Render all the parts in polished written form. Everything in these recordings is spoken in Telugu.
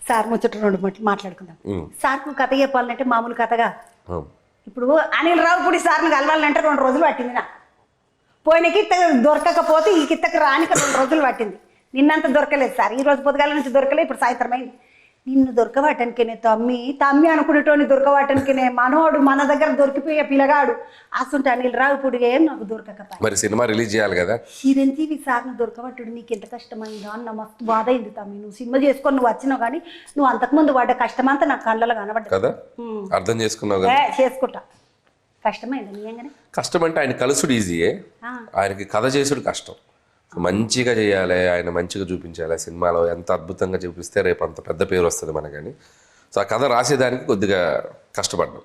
సార్ ముచ్చట రెండు మాట్లాడుకుందాం. సార్కు కథ చెప్పాలంటే మామూలు కథగా ఇప్పుడు అనిల్ రావుపూడి సార్ని కలవాలంటే 2 రోజులు పట్టింది. నా పోయిన కిత్త దొరకకపోతే ఈ కిత్తకు రానికి 2 రోజులు పట్టింది. నిన్నంత దొరకలేదు సార్, ఈ రోజు పొద్దుగాల నుంచి దొరకలేదు, ఇప్పుడు సాయంత్రం అయింది. నిన్ను దొరకవాటానికినే తమ్మి అనుకునేటోని దొరకవాటానికినే మనోడు మన దగ్గర దొరికిపోయే పిల్లగాడు అసలు అనిల్ రావుపూడి ఏం నాకు దొరకకపోయి. మరి సినిమా రిలీజ్ చేయాలి కదా, చిరంజీవి సార్ను దొరకబట్టుడు నీకు ఎంత కష్టమైందో అన్న మస్తు బాధ అయింది తమ్మి. నువ్వు సినిమా చేసుకొని నువ్వు వచ్చినావు కానీ నువ్వు అంతకుముందు పడ్డ కష్టమంతా నాకు కళ్ళలో కనబడ్డా కదా, అర్థం చేసుకున్నావు కదా. చేసుకుంటా, కష్టమైంది నిజంగానే. కష్టం అంటే ఆయన కలుసుడు ఈజీయే, ఆయనకి కథ చేసుడు కష్టం. మంచిగా చేయాలి, ఆయన మంచిగా చూపించాలి, సినిమాలో ఎంత అద్భుతంగా చూపిస్తే రేపు అంత పెద్ద పేరు వస్తుంది మనకని. సో ఆ కథ రాసేదానికి కొద్దిగా కష్టపడ్డాం.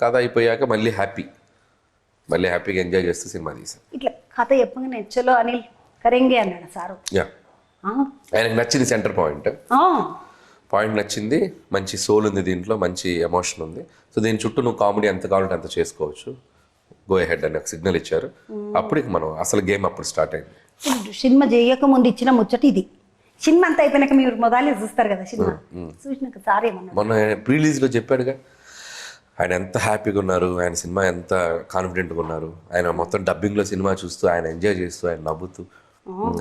కథ అయిపోయాక మళ్ళీ హ్యాపీగా ఎంజాయ్ చేస్తూ సినిమా తీసాం. ఇట్లా కథ చెప్పగానే చలో అనిల్ కరెంగే అన్నాడు సారు. ఆయనకు నచ్చింది సెంటర్ పాయింట్ నచ్చింది, మంచి సోల్ ఉంది దీంట్లో, మంచి ఎమోషన్ ఉంది. సో దీని చుట్టూ నువ్వు కామెడీ ఎంత కావాలంటే అంత చేసుకోవచ్చు, గో హెడ్ అని ఒక సిగ్నల్ ఇచ్చారు. అప్పుడు మనం అసలు గేమ్ అప్పుడు స్టార్ట్ అయింది. సినిమా చేయక ముందు ఇచ్చిన ముచ్చట ఇది. సినిమా అంతా అయిపోయినాక మీరు మొదలు చూస్తారు కదా, సినిమా చూసినాక సార్ ఏమన్నా మొన్న ప్రీలీజ్లో చెప్పాడుగా ఆయన ఎంత హ్యాపీగా ఉన్నారు, ఆయన సినిమా ఎంత కాన్ఫిడెంట్గా ఉన్నారు, ఆయన మొత్తం డబ్బింగ్లో సినిమా చూస్తూ ఆయన ఎంజాయ్ చేస్తూ ఆయన నవ్వుతూ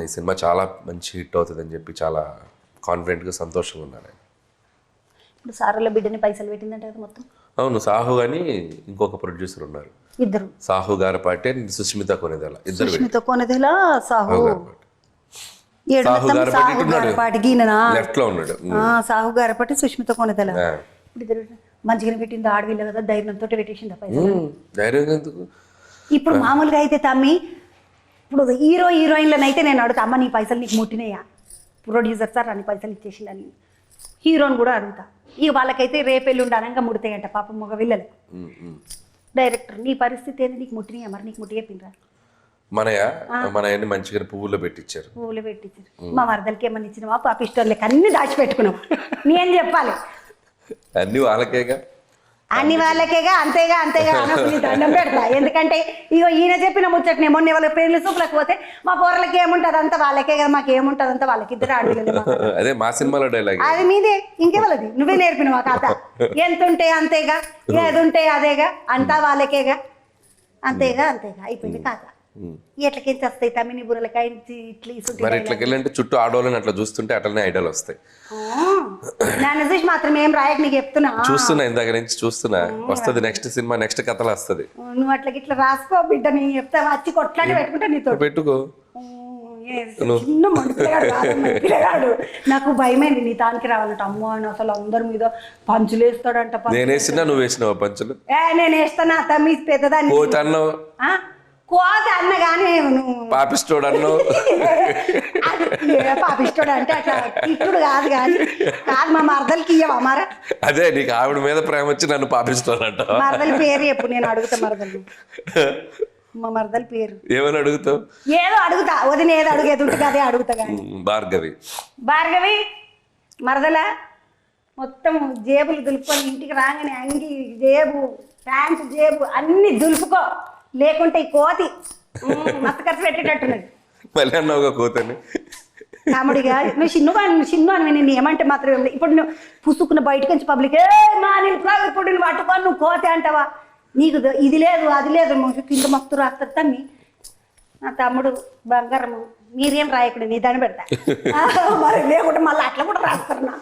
ఈ సినిమా చాలా మంచి హిట్ అవుతుంది అని చెప్పి చాలా కాన్ఫిడెంట్గా సంతోషంగా ఉన్నారు ఆయన. ఇప్పుడు సారుల బిడ్డని పైసలు పెట్టిందంటే కదా మొత్తం. అవును, సాహు అని ఇంకొక ప్రొడ్యూసర్ ఉన్నారు, ఇద్దరు, సాహు గారి పాటే సుష్మిత కొనేదెల, ఇద్దరు సాహు లెఫ్ట్ లో ఉన్నాడు, సాహు గారి పాటి సుష్మిత కొనేదెల. మంచిగానే పెట్టింది, ఆడవిల్ల కదా, ధైర్యంతో పెట్టేసింది పైసలు. ధైర్యం ఎందుకు? ఇప్పుడు మామూలుగా అయితే తమ్మి, ఇప్పుడు హీరోయిన్లను అయితే నేను అడుగుతా, అమ్మ నీ పైసలు నీకు ముట్టినాయా, ప్రొడ్యూసర్ సార్ అన్ని పైసలు ఇచ్చేసిందని. హీరోని కూడా అడుగుతా, ఇక వాళ్ళకైతే రేపెళ్ళుండి అనంగా ముడతాయంట పాపం మగ పిల్లలు. డైరెక్టర్ నీ పరిస్థితి ఏంది, నీకు ముట్టినాయా, మరి నీకు ముట్టి చెప్పిండ్రా? మనయన్ని మంచిగా పువ్వులో పెట్టించారు. మా మరదలకి ఏమన్నా ఇచ్చినావా, పాపిస్టోర్లకి అన్ని దాచిపెట్టుకున్నావు. నేను చెప్పాలి అన్ని వాళ్ళకేగా, అంతేగా దండం పెడతా. ఎందుకంటే ఇగో ఈయన చెప్పిన ముచ్చట్నే మొన్న వాళ్ళ పేర్లు సూపులకు పోతే మా పోరలకి ఏముంటది అంతా వాళ్ళకే కదా, మాకు ఏముంటది అంతా వాళ్ళకి, ఇద్దరు ఆడపిల్లలు. అదే మా సినిమాలో డైలాగ్ అది మీదే, ఇంకెవలది, నువ్వే నేర్పిన మా కథ. ఎంత ఉంటే అంతేగా, ఏది ఉంటే అదేగా, అంతా వాళ్ళకేగా, అంతేగా అయిపోయింది కథ. ఎట్లకించి వస్తాయి తమ్మిని బుర్రలకాయ మరి ఇట్లకెళ్ళంటే చుట్టూ ఆడవాళ్ళని అట్లా చూస్తుంటే అట్లనే ఐడియాలు వస్తాయి. నన్ను చూసి మాత్రం ఏం రాయక నీకు చూస్తున్నా, ఇందాక నుంచి చూస్తున్నా, వస్తుంది నెక్స్ట్ సినిమా, నెక్స్ట్ కథలు వస్తుంది. నువ్వు అట్లా ఇట్లా రాసుకో బిడ్డ, నీ చెప్తా వచ్చి కొట్లాడి పెట్టుకుంటా నీతో పెట్టుకో. చిన్న మండుగాడు నాకు భయమైంది నీ తానికి రావాలంట. అమ్మో అని అసలు అందరి మీద పంచులు వేస్తాడంట. నేను వేసినా నువ్వు వేసినావా పంచులు? నేను వేస్తాను తమ్మి పెద్దదాన్ని కోత అన్న కానీ పాపిస్తోడు అన్నావు. పాపిస్తోడు అంటే అట్లా ఇట్టుడు కాదు కానీ మా మరదలకి ఇయ్యవా మరి? అదే నీకు ఆవిడ మీద ప్రేమ వచ్చి నన్ను పాపిస్తోడంట. మరదల పేరు ఎప్పుడు నేను అడుగుతా, మరదలు మా మరదల పేరు ఏమని అడుగుతావు? ఏదో అడుగుతా, వదిన ఏదో అడుగేది ఉంటుంది అదే అడుగుతా. కానీ భార్గవి మరదల మొత్తం జేబులు దులుపుకొని ఇంటికి రాగానే అంగి జేబు ప్యాంటు జేబు అన్ని దులుపుకో, లేకుంటే ఈ కోతి మస్తు ఖర్చు పెట్టేటట్టున్నది. మళ్ళీ అన్నావుగా కోతని. కామెడీగా నువ్వు చిన్ను అని నేను ఏమంటే మాత్రం ఇప్పుడు నువ్వు పుసుకున్న బయటకు వచ్చి పబ్లిక్ ఇప్పుడు నువ్వు పట్టుకొని నువ్వు కోతే అంటావా? నీకు ఇది లేదు అది లేదు కింద మస్తు రాస్తారు తమ్మి. నా తమ్ముడు బంగారము మీరేం రాయకుండా నీ దాన్ని పెడతా మరి, లేకుంటే మళ్ళీ అట్లా కూడా రాస్తారు నా.